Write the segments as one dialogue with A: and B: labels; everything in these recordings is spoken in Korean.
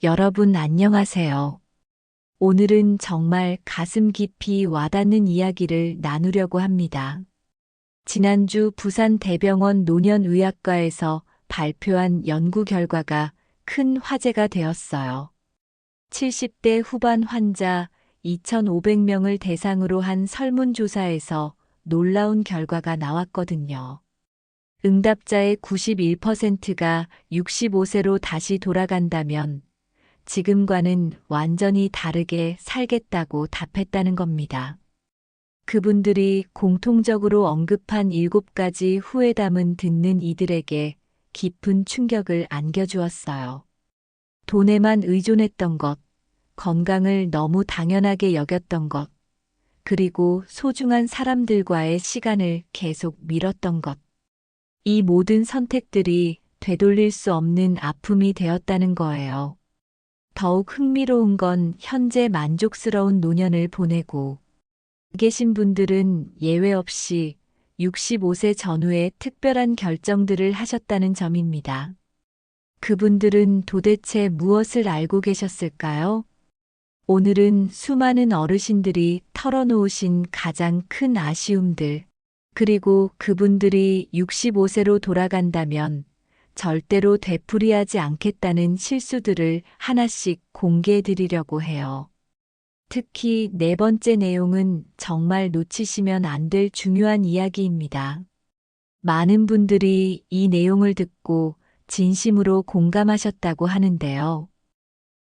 A: 여러분 안녕하세요. 오늘은 정말 가슴 깊이 와닿는 이야기를 나누려고 합니다. 지난주 부산대병원 노년의학과에서 발표한 연구 결과가 큰 화제가 되었어요. 70대 후반 환자 2,500명을 대상으로 한 설문조사에서 놀라운 결과가 나왔거든요. 응답자의 91%가 65세로 다시 돌아간다면 지금과는 완전히 다르게 살겠다고 답했다는 겁니다. 그분들이 공통적으로 언급한 7가지 후회담은 듣는 이들에게 깊은 충격을 안겨주었어요. 돈에만 의존했던 것, 건강을 너무 당연하게 여겼던 것, 그리고 소중한 사람들과의 시간을 계속 미뤘던 것. 이 모든 선택들이 되돌릴 수 없는 아픔이 되었다는 거예요. 더욱 흥미로운 건 현재 만족스러운 노년을 보내고 계신 분들은 예외 없이 65세 전후에 특별한 결정들을 하셨다는 점입니다. 그분들은 도대체 무엇을 알고 계셨을까요? 오늘은 수많은 어르신들이 털어놓으신 가장 큰 아쉬움들, 그리고 그분들이 65세로 돌아간다면 절대로 되풀이하지 않겠다는 실수들을 하나씩 공개해 드리려고 해요. 특히 네 번째 내용은 정말 놓치시면 안 될 중요한 이야기입니다. 많은 분들이 이 내용을 듣고 진심으로 공감하셨다고 하는데요.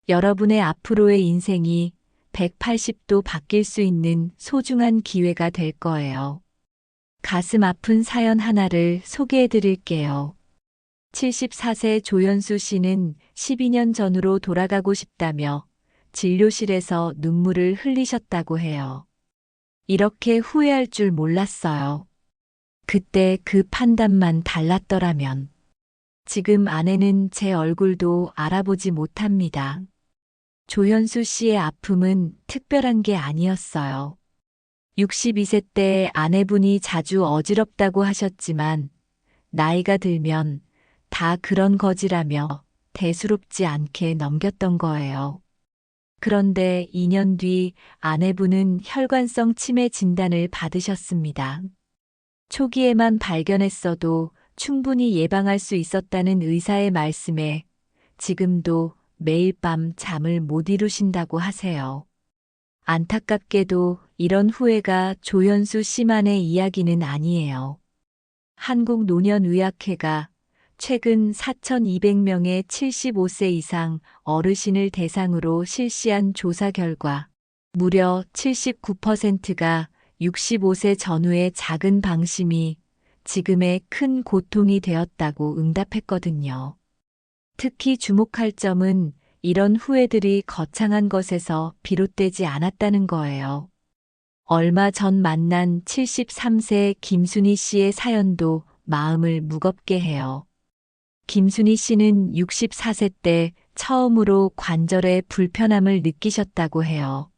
A: 여러분의 앞으로의 인생이 180도 바뀔 수 있는 소중한 기회가 될 거예요. 가슴 아픈 사연 하나를 소개해 드릴게요. 74세 조연수 씨는 12년 전으로 돌아가고 싶다며 진료실에서 눈물을 흘리셨다고 해요. 이렇게 후회할 줄 몰랐어요. 그때 그 판단만 달랐더라면. 지금 아내는 제 얼굴도 알아보지 못합니다. 조연수 씨의 아픔은 특별한 게 아니었어요. 62세 때 아내분이 자주 어지럽다고 하셨지만 나이가 들면 다 그런 거지라며 대수롭지 않게 넘겼던 거예요. 그런데 2년 뒤 아내분은 혈관성 치매 진단을 받으셨습니다. 초기에만 발견했어도 충분히 예방할 수 있었다는 의사의 말씀에 지금도 매일 밤 잠을 못 이루신다고 하세요. 안타깝게도 이런 후회가 조연수 씨만의 이야기는 아니에요. 한국노년의학회가 최근 4,200명의 75세 이상 어르신을 대상으로 실시한 조사 결과 무려 79%가 65세 전후의 작은 방심이 지금의 큰 고통이 되었다고 응답했거든요. 특히 주목할 점은 이런 후회들이 거창한 것에서 비롯되지 않았다는 거예요. 얼마 전 만난 73세 김순희 씨의 사연도 마음을 무겁게 해요. 김순희 씨는 64세 때 처음으로 관절에 불편함을 느끼셨다고 해요.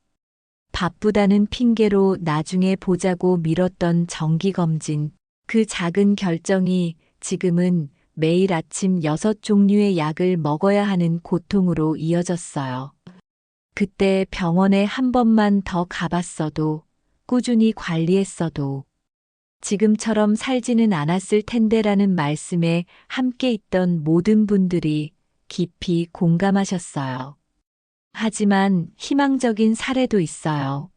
A: 바쁘다는 핑계로 나중에 보자고 미뤘던 정기검진, 그 작은 결정이 지금은 매일 아침 6종류의 약을 먹어야 하는 고통으로 이어졌어요. 그때 병원에 한 번만 더 가봤어도, 꾸준히 관리했어도, 지금처럼 살지는 않았을 텐데라는 말씀에 함께 있던 모든 분들이 깊이 공감하셨어요. 하지만 희망적인 사례도 있어요.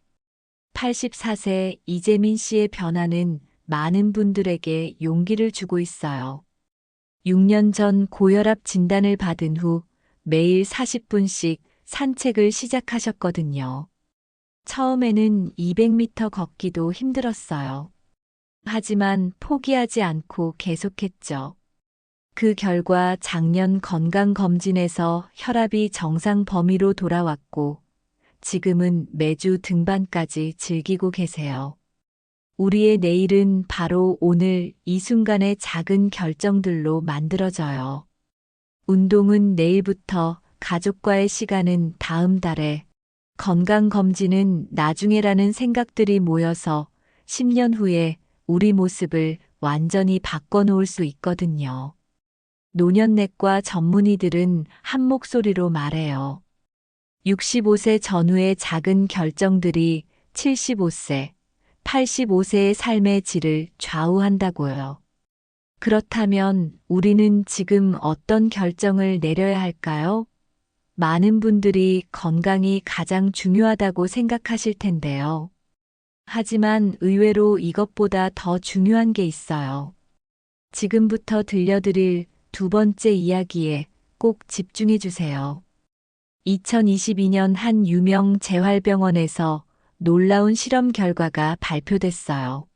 A: 84세 이재민 씨의 변화는 많은 분들에게 용기를 주고 있어요. 6년 전 고혈압 진단을 받은 후 매일 40분씩 산책을 시작하셨거든요. 처음에는 200m 걷기도 힘들었어요. 하지만 포기하지 않고 계속했죠. 그 결과 작년 건강검진에서 혈압이 정상 범위로 돌아왔고 지금은 매주 등반까지 즐기고 계세요. 우리의 내일은 바로 오늘 이 순간의 작은 결정들로 만들어져요. 운동은 내일부터, 가족과의 시간은 다음 달에, 건강검진은 나중에라는 생각들이 모여서 10년 후에 우리 모습을 완전히 바꿔놓을 수 있거든요. 노년내과 전문의들은 한 목소리로 말해요. 65세 전후의 작은 결정들이 75세, 85세의 삶의 질을 좌우한다고요. 그렇다면 우리는 지금 어떤 결정을 내려야 할까요? 많은 분들이 건강이 가장 중요하다고 생각하실 텐데요. 하지만 의외로 이것보다 더 중요한 게 있어요. 지금부터 들려드릴 두 번째 이야기에 꼭 집중해 주세요. 2022년 한 유명 재활병원에서 놀라운 실험 결과가 발표됐어요.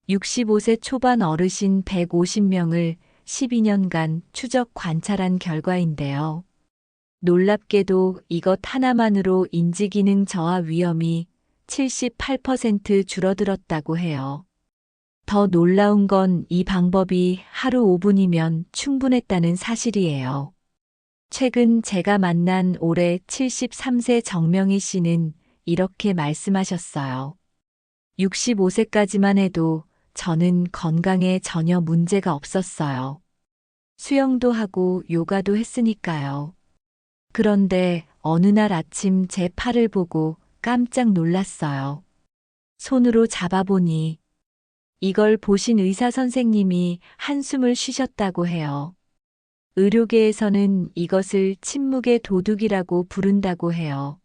A: 65세 초반 어르신 150명을 12년간 추적 관찰한 결과인데요. 놀랍게도 이것 하나만으로 인지기능 저하 위험이 78% 줄어들었다고 해요. 더 놀라운 건 이 방법이 하루 5분이면 충분했다는 사실이에요. 최근 제가 만난 올해 73세 정명희 씨는 이렇게 말씀하셨어요. 65세까지만 해도 저는 건강에 전혀 문제가 없었어요. 수영도 하고 요가도 했으니까요. 그런데 어느 날 아침 제 팔을 보고 깜짝 놀랐어요. 손으로 잡아보니 이걸 보신 의사 선생님이 한숨을 쉬셨다고 해요. 의료계에서는 이것을 침묵의 도둑이라고 부른다고 해요.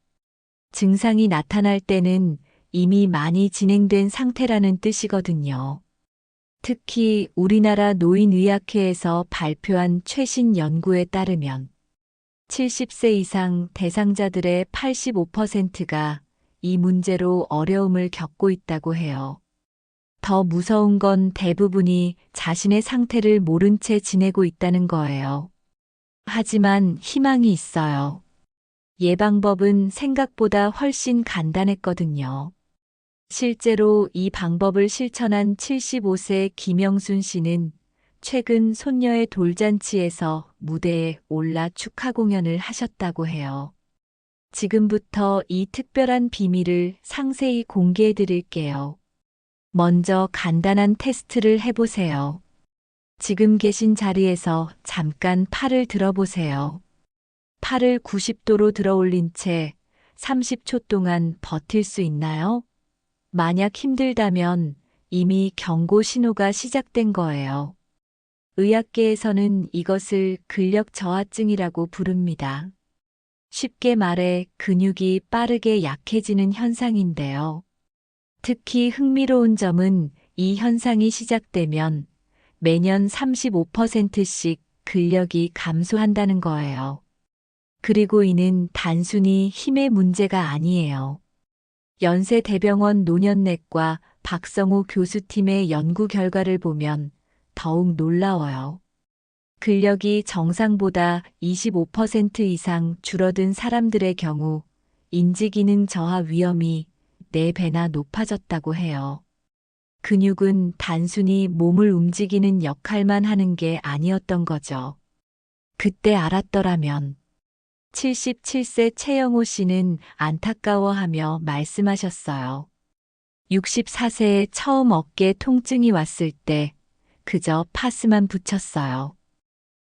A: 증상이 나타날 때는 이미 많이 진행된 상태라는 뜻이거든요. 특히 우리나라 노인의학회에서 발표한 최신 연구에 따르면 70세 이상 대상자들의 85%가 이 문제로 어려움을 겪고 있다고 해요. 더 무서운 건 대부분이 자신의 상태를 모른 채 지내고 있다는 거예요. 하지만 희망이 있어요. 예방법은 생각보다 훨씬 간단했거든요. 실제로 이 방법을 실천한 75세 김영순 씨는 최근 손녀의 돌잔치에서 무대에 올라 축하 공연을 하셨다고 해요. 지금부터 이 특별한 비밀을 상세히 공개해 드릴게요. 먼저 간단한 테스트를 해보세요. 지금 계신 자리에서 잠깐 팔을 들어보세요. 팔을 90도로 들어 올린 채 30초 동안 버틸 수 있나요? 만약 힘들다면 이미 경고 신호가 시작된 거예요. 의학계에서는 이것을 근력 저하증이라고 부릅니다. 쉽게 말해 근육이 빠르게 약해지는 현상인데요. 특히 흥미로운 점은 이 현상이 시작되면 매년 35%씩 근력이 감소한다는 거예요. 그리고 이는 단순히 힘의 문제가 아니에요. 연세대병원 노년내과 박성호 교수팀의 연구 결과를 보면 더욱 놀라워요. 근력이 정상보다 25% 이상 줄어든 사람들의 경우 인지기능 저하 위험이 4배나 높아졌다고 해요. 근육은 단순히 몸을 움직이는 역할만 하는 게 아니었던 거죠. 그때 알았더라면 77세 최영호 씨는 안타까워하며 말씀하셨어요. 64세에 처음 어깨 통증이 왔을 때 그저 파스만 붙였어요.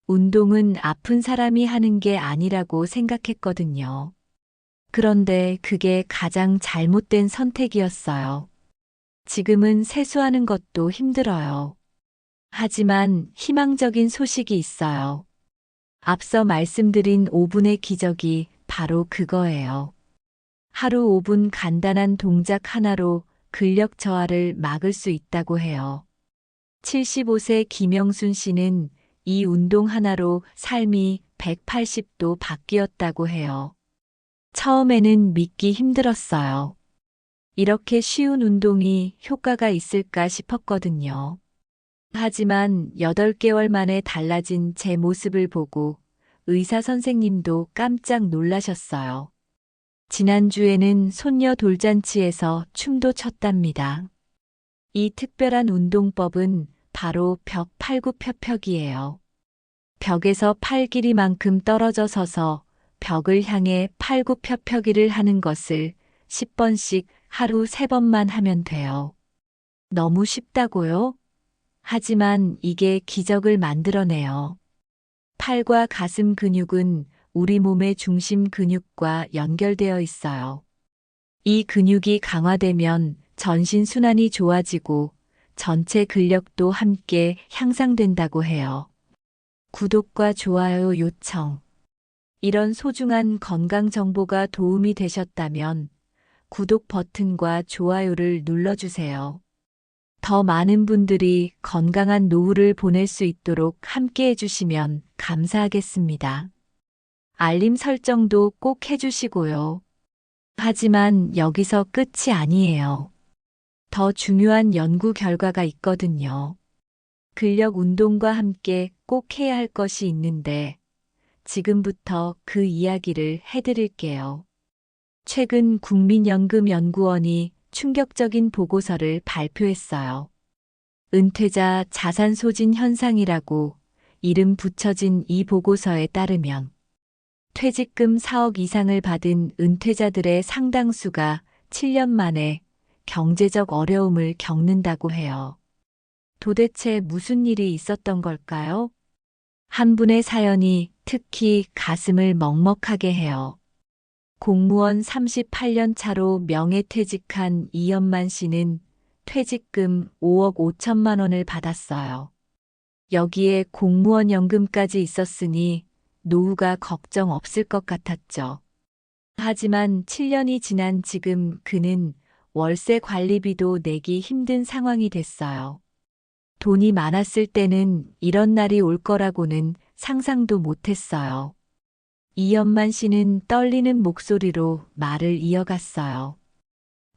A: 운동은 아픈 사람이 하는 게 아니라고 생각했거든요. 그런데 그게 가장 잘못된 선택이었어요. 지금은 세수하는 것도 힘들어요. 하지만 희망적인 소식이 있어요. 앞서 말씀드린 5분의 기적이 바로 그거예요. 하루 5분 간단한 동작 하나로 근력 저하를 막을 수 있다고 해요. 75세 김영순 씨는 이 운동 하나로 삶이 180도 바뀌었다고 해요. 처음에는 믿기 힘들었어요. 이렇게 쉬운 운동이 효과가 있을까 싶었거든요. 하지만 8개월 만에 달라진 제 모습을 보고 의사 선생님도 깜짝 놀라셨어요. 지난주에는 손녀 돌잔치에서 춤도 췄답니다. 이 특별한 운동법은 바로 벽 팔굽혀펴기예요. 벽에서 팔 길이만큼 떨어져 서서 벽을 향해 팔굽혀펴기를 하는 것을 10번씩 하루 3번만 하면 돼요. 너무 쉽다고요? 하지만 이게 기적을 만들어내요. 팔과 가슴 근육은 우리 몸의 중심 근육과 연결되어 있어요. 이 근육이 강화되면 전신 순환이 좋아지고 전체 근력도 함께 향상된다고 해요. 구독과 좋아요 요청. 이런 소중한 건강 정보가 도움이 되셨다면 구독 버튼과 좋아요를 눌러주세요. 더 많은 분들이 건강한 노후를 보낼 수 있도록 함께 해주시면 감사하겠습니다. 알림 설정도 꼭 해주시고요. 하지만 여기서 끝이 아니에요. 더 중요한 연구 결과가 있거든요. 근력 운동과 함께 꼭 해야 할 것이 있는데 지금부터 그 이야기를 해드릴게요. 최근 국민연금연구원이 충격적인 보고서를 발표했어요. 은퇴자 자산 소진 현상이라고 이름 붙여진 이 보고서에 따르면 퇴직금 4억 이상을 받은 은퇴자들의 상당수가 7년 만에 경제적 어려움을 겪는다고 해요. 도대체 무슨 일이 있었던 걸까요? 한 분의 사연이 특히 가슴을 먹먹하게 해요. 공무원 38년 차로 명예퇴직한 이연만 씨는 퇴직금 5억 5천만 원을 받았어요. 여기에 공무원 연금까지 있었으니 노후가 걱정 없을 것 같았죠. 하지만 7년이 지난 지금 그는 월세 관리비도 내기 힘든 상황이 됐어요. 돈이 많았을 때는 이런 날이 올 거라고는 상상도 못했어요. 이연만 씨는 떨리는 목소리로 말을 이어갔어요.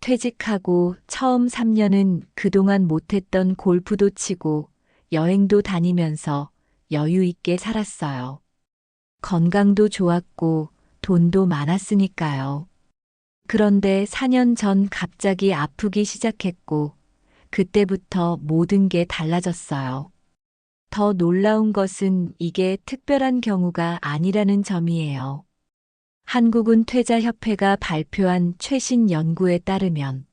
A: 퇴직하고 처음 3년은 그동안 못했던 골프도 치고 여행도 다니면서 여유 있게 살았어요. 건강도 좋았고 돈도 많았으니까요. 그런데 4년 전 갑자기 아프기 시작했고 그때부터 모든 게 달라졌어요. 더 놀라운 것은 이게 특별한 경우가 아니라는 점이에요. 한국은퇴자협회가 발표한 최신 연구에 따르면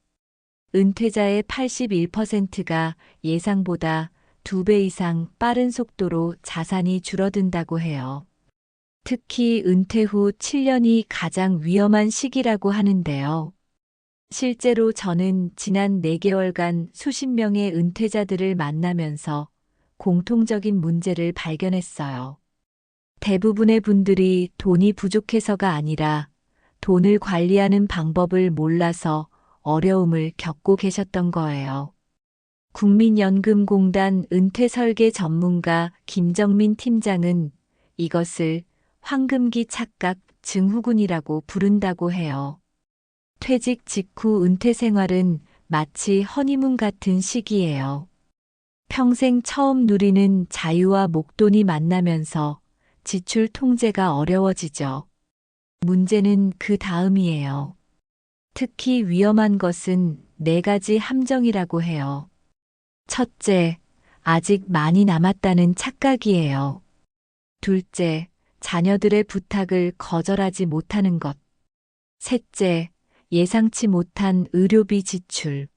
A: 은퇴자의 81%가 예상보다 2배 이상 빠른 속도로 자산이 줄어든다고 해요. 특히 은퇴 후 7년이 가장 위험한 시기라고 하는데요. 실제로 저는 지난 4개월간 수십 명의 은퇴자들을 만나면서 공통적인 문제를 발견했어요. 대부분의 분들이 돈이 부족해서가 아니라 돈을 관리하는 방법을 몰라서 어려움을 겪고 계셨던 거예요. 국민연금공단 은퇴설계 전문가 김정민 팀장은 이것을 황금기 착각 증후군이라고 부른다고 해요. 퇴직 직후 은퇴 생활은 마치 허니문 같은 시기예요. 평생 처음 누리는 자유와 목돈이 만나면서 지출 통제가 어려워지죠. 문제는 그 다음이에요. 특히 위험한 것은 4가지 함정이라고 해요. 첫째, 아직 많이 남았다는 착각이에요. 둘째, 자녀들의 부탁을 거절하지 못하는 것. 셋째, 예상치 못한 의료비 지출.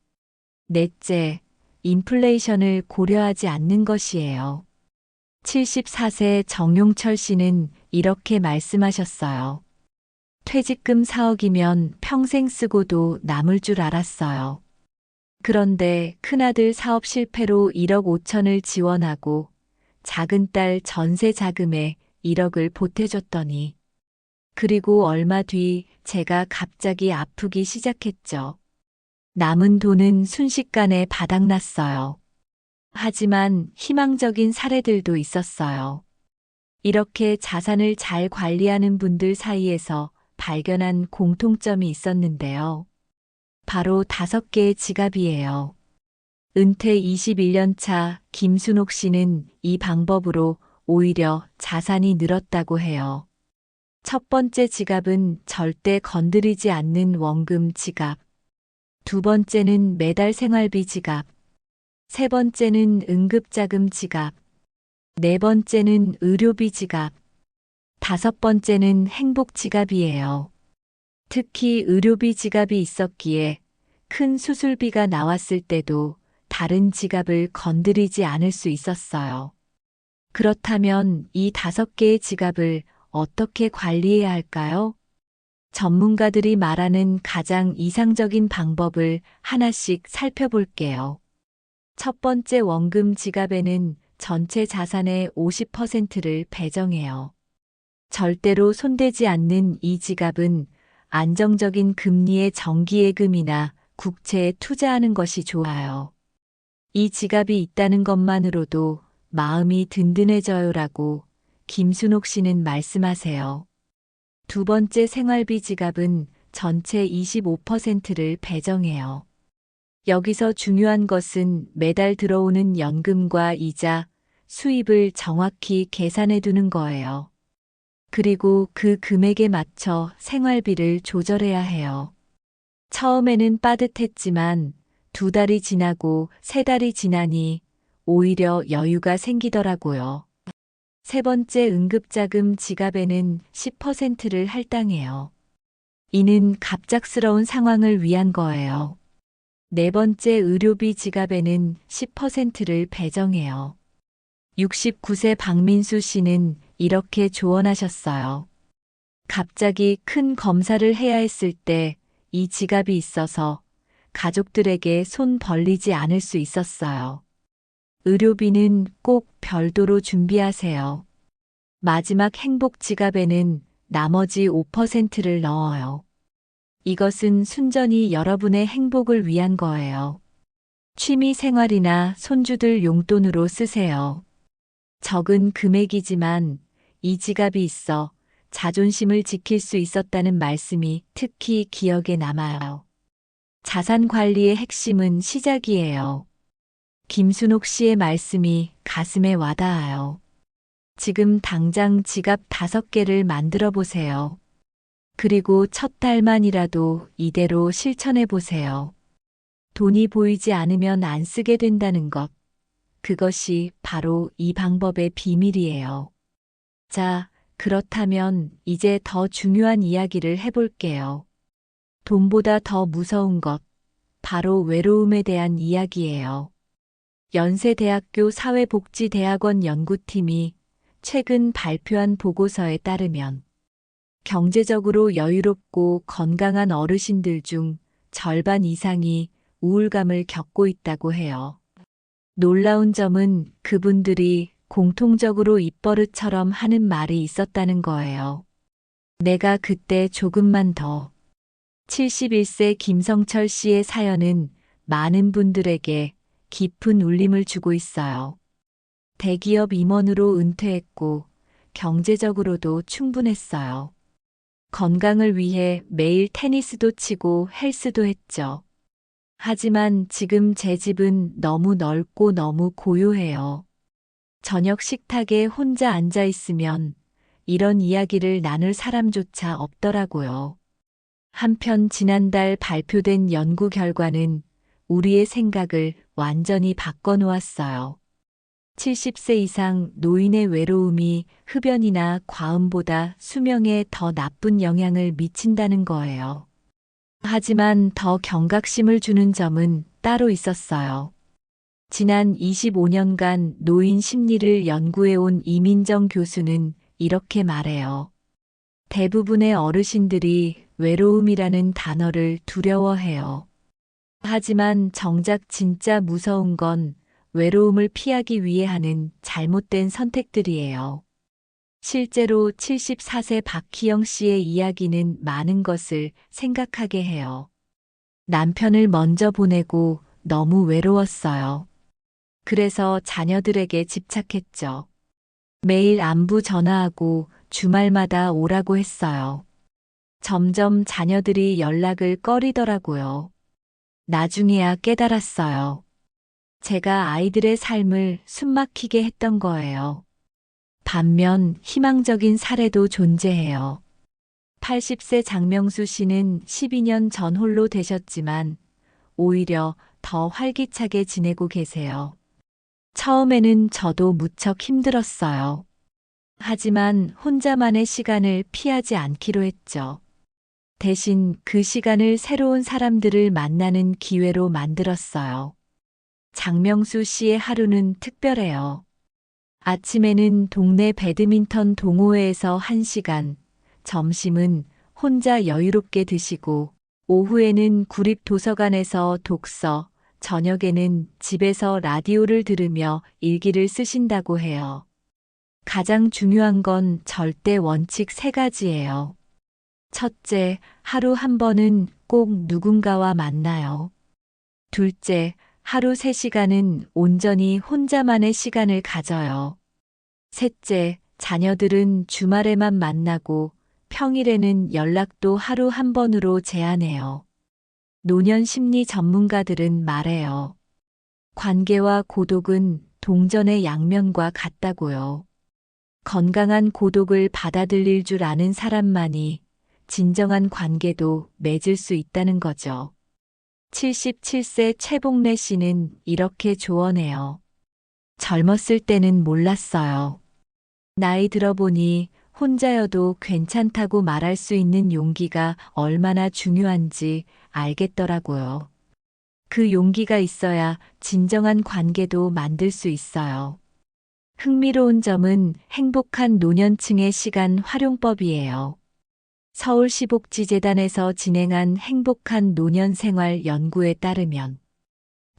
A: 넷째, 인플레이션을 고려하지 않는 것이에요. 74세 정용철 씨는 이렇게 말씀하셨어요. 퇴직금 4억이면 평생 쓰고도 남을 줄 알았어요. 그런데 큰아들 사업 실패로 1억 5천을 지원하고 작은 딸 전세 자금에 1억을 보태줬더니 그리고 얼마 뒤 제가 갑자기 아프기 시작했죠. 남은 돈은 순식간에 바닥났어요. 하지만 희망적인 사례들도 있었어요. 이렇게 자산을 잘 관리하는 분들 사이에서 발견한 공통점이 있었는데요. 바로 5개의 지갑이에요. 은퇴 21년 차 김순옥 씨는 이 방법으로 오히려 자산이 늘었다고 해요. 첫 번째 지갑은 절대 건드리지 않는 원금 지갑. 두 번째는 매달 생활비 지갑. 세 번째는 응급자금 지갑. 네 번째는 의료비 지갑. 5번째는 행복 지갑이에요. 특히 의료비 지갑이 있었기에 큰 수술비가 나왔을 때도 다른 지갑을 건드리지 않을 수 있었어요. 그렇다면 이 5개의 지갑을 어떻게 관리해야 할까요? 전문가들이 말하는 가장 이상적인 방법을 하나씩 살펴볼게요. 첫 번째, 원금 지갑에는 전체 자산의 50%를 배정해요. 절대로 손대지 않는 이 지갑은 안정적인 금리의 정기예금이나 국채에 투자하는 것이 좋아요. 이 지갑이 있다는 것만으로도 마음이 든든해져요라고 김순옥 씨는 말씀하세요. 두 번째, 생활비 지갑은 전체 25%를 배정해요. 여기서 중요한 것은 매달 들어오는 연금과 이자, 수입을 정확히 계산해 두는 거예요. 그리고 그 금액에 맞춰 생활비를 조절해야 해요. 처음에는 빠듯했지만 2달이 지나고 3달이 지나니 오히려 여유가 생기더라고요. 세 번째, 응급자금 지갑에는 10%를 할당해요. 이는 갑작스러운 상황을 위한 거예요. 네 번째, 의료비 지갑에는 10%를 배정해요. 69세 박민수 씨는 이렇게 조언하셨어요. 갑자기 큰 검사를 해야 했을 때 이 지갑이 있어서 가족들에게 손 벌리지 않을 수 있었어요. 의료비는 꼭 별도로 준비하세요. 마지막, 행복 지갑에는 나머지 5%를 넣어요. 이것은 순전히 여러분의 행복을 위한 거예요. 취미 생활이나 손주들 용돈으로 쓰세요. 적은 금액이지만 이 지갑이 있어 자존심을 지킬 수 있었다는 말씀이 특히 기억에 남아요. 자산 관리의 핵심은 시작이에요. 김순옥 씨의 말씀이 가슴에 와닿아요. 지금 당장 지갑 5개를 만들어 보세요. 그리고 첫 달만이라도 이대로 실천해 보세요. 돈이 보이지 않으면 안 쓰게 된다는 것. 그것이 바로 이 방법의 비밀이에요. 자, 그렇다면 이제 더 중요한 이야기를 해볼게요. 돈보다 더 무서운 것, 바로 외로움에 대한 이야기예요. 연세대학교 사회복지대학원 연구팀이 최근 발표한 보고서에 따르면 경제적으로 여유롭고 건강한 어르신들 중 절반 이상이 우울감을 겪고 있다고 해요. 놀라운 점은 그분들이 공통적으로 입버릇처럼 하는 말이 있었다는 거예요. 내가 그때 조금만 더. 71세 김성철 씨의 사연은 많은 분들에게 깊은 울림을 주고 있어요. 대기업 임원으로 은퇴했고 경제적으로도 충분했어요. 건강을 위해 매일 테니스도 치고 헬스도 했죠. 하지만 지금 제 집은 너무 넓고 너무 고요해요. 저녁 식탁에 혼자 앉아 있으면 이런 이야기를 나눌 사람조차 없더라고요. 한편 지난달 발표된 연구 결과는 우리의 생각을 완전히 바꿔놓았어요. 70세 이상 노인의 외로움이 흡연이나 과음보다 수명에 더 나쁜 영향을 미친다는 거예요. 하지만 더 경각심을 주는 점은 따로 있었어요. 지난 25년간 노인 심리를 연구해온 이민정 교수는 이렇게 말해요. 대부분의 어르신들이 외로움이라는 단어를 두려워해요. 하지만 정작 진짜 무서운 건 외로움을 피하기 위해 하는 잘못된 선택들이에요. 실제로 74세 박희영 씨의 이야기는 많은 것을 생각하게 해요. 남편을 먼저 보내고 너무 외로웠어요. 그래서 자녀들에게 집착했죠. 매일 안부 전화하고 주말마다 오라고 했어요. 점점 자녀들이 연락을 꺼리더라고요. 나중에야 깨달았어요. 제가 아이들의 삶을 숨막히게 했던 거예요. 반면 희망적인 사례도 존재해요. 80세 장명수 씨는 12년 전 홀로 되셨지만 오히려 더 활기차게 지내고 계세요. 처음에는 저도 무척 힘들었어요. 하지만 혼자만의 시간을 피하지 않기로 했죠. 대신 그 시간을 새로운 사람들을 만나는 기회로 만들었어요. 장명수 씨의 하루는 특별해요. 아침에는 동네 배드민턴 동호회에서 1시간, 점심은 혼자 여유롭게 드시고, 오후에는 구립 도서관에서 독서, 저녁에는 집에서 라디오를 들으며 일기를 쓰신다고 해요. 가장 중요한 건 절대 원칙 3가지예요. 첫째, 하루 한 번은 꼭 누군가와 만나요. 둘째, 하루 3시간은 온전히 혼자만의 시간을 가져요. 셋째, 자녀들은 주말에만 만나고 평일에는 연락도 하루 한 번으로 제한해요. 노년 심리 전문가들은 말해요. 관계와 고독은 동전의 양면과 같다고요. 건강한 고독을 받아들일 줄 아는 사람만이 진정한 관계도 맺을 수 있다는 거죠. 77세 최복래 씨는 이렇게 조언해요. 젊었을 때는 몰랐어요. 나이 들어보니 혼자여도 괜찮다고 말할 수 있는 용기가 얼마나 중요한지 알겠더라고요. 그 용기가 있어야 진정한 관계도 만들 수 있어요. 흥미로운 점은 행복한 노년층의 시간 활용법이에요. 서울시복지재단에서 진행한 행복한 노년 생활 연구에 따르면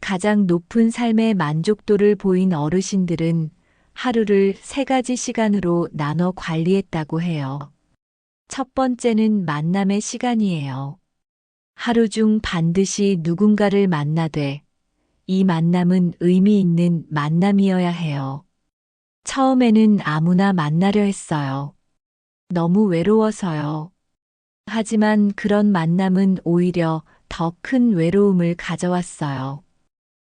A: 가장 높은 삶의 만족도를 보인 어르신들은 하루를 3가지 시간으로 나눠 관리했다고 해요. 첫 번째는 만남의 시간이에요. 하루 중 반드시 누군가를 만나되 이 만남은 의미 있는 만남이어야 해요. 처음에는 아무나 만나려 했어요. 너무 외로워서요. 하지만 그런 만남은 오히려 더 큰 외로움을 가져왔어요.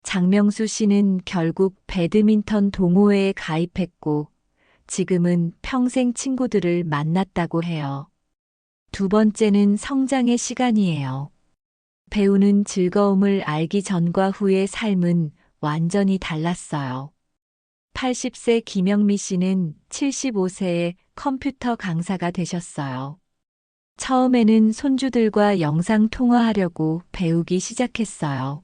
A: 장명수 씨는 결국 배드민턴 동호회에 가입했고 지금은 평생 친구들을 만났다고 해요. 두 번째는 성장의 시간이에요. 배우는 즐거움을 알기 전과 후의 삶은 완전히 달랐어요. 80세 김영미 씨는 75세에 컴퓨터 강사가 되셨어요. 처음에는 손주들과 영상 통화하려고 배우기 시작했어요.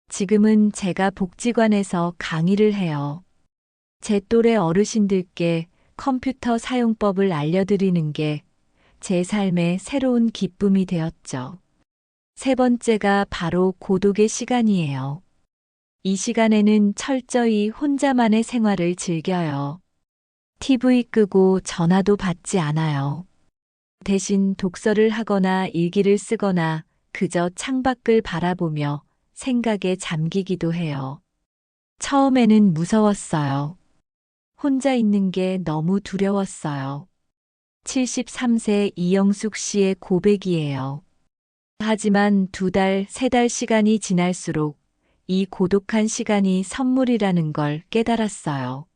A: 지금은 제가 복지관에서 강의를 해요. 제 또래 어르신들께 컴퓨터 사용법을 알려드리는 게 제 삶의 새로운 기쁨이 되었죠. 세 번째가 바로 고독의 시간이에요. 이 시간에는 철저히 혼자만의 생활을 즐겨요. TV 끄고 전화도 받지 않아요. 대신 독서를 하거나 일기를 쓰거나 그저 창밖을 바라보며 생각에 잠기기도 해요. 처음에는 무서웠어요. 혼자 있는 게 너무 두려웠어요. 73세 이영숙 씨의 고백이에요. 하지만 2달, 3달 시간이 지날수록 이 고독한 시간이 선물이라는 걸 깨달았어요.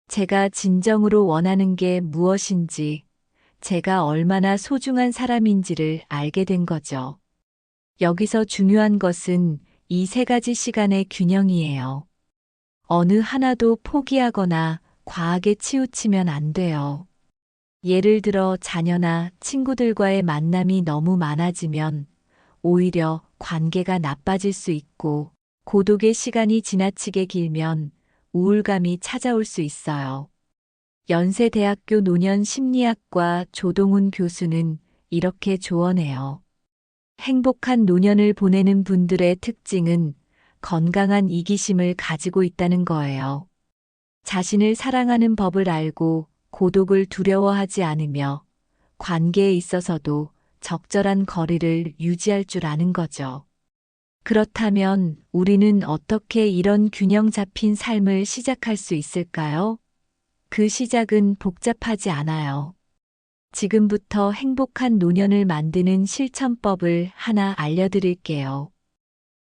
A: 제가 진정으로 원하는 게 무엇인지, 제가 얼마나 소중한 사람인지를 알게 된 거죠. 여기서 중요한 것은 이 3가지 시간의 균형이에요. 어느 하나도 포기하거나 과하게 치우치면 안 돼요. 예를 들어 자녀나 친구들과의 만남이 너무 많아지면 오히려 관계가 나빠질 수 있고 고독의 시간이 지나치게 길면 우울감이 찾아올 수 있어요. 연세대학교 노년심리학과 조동훈 교수는 이렇게 조언해요. 행복한 노년을 보내는 분들의 특징은 건강한 이기심을 가지고 있다는 거예요. 자신을 사랑하는 법을 알고 고독을 두려워하지 않으며 관계에 있어서도 적절한 거리를 유지할 줄 아는 거죠. 그렇다면 우리는 어떻게 이런 균형 잡힌 삶을 시작할 수 있을까요? 그 시작은 복잡하지 않아요. 지금부터 행복한 노년을 만드는 실천법을 하나 알려드릴게요.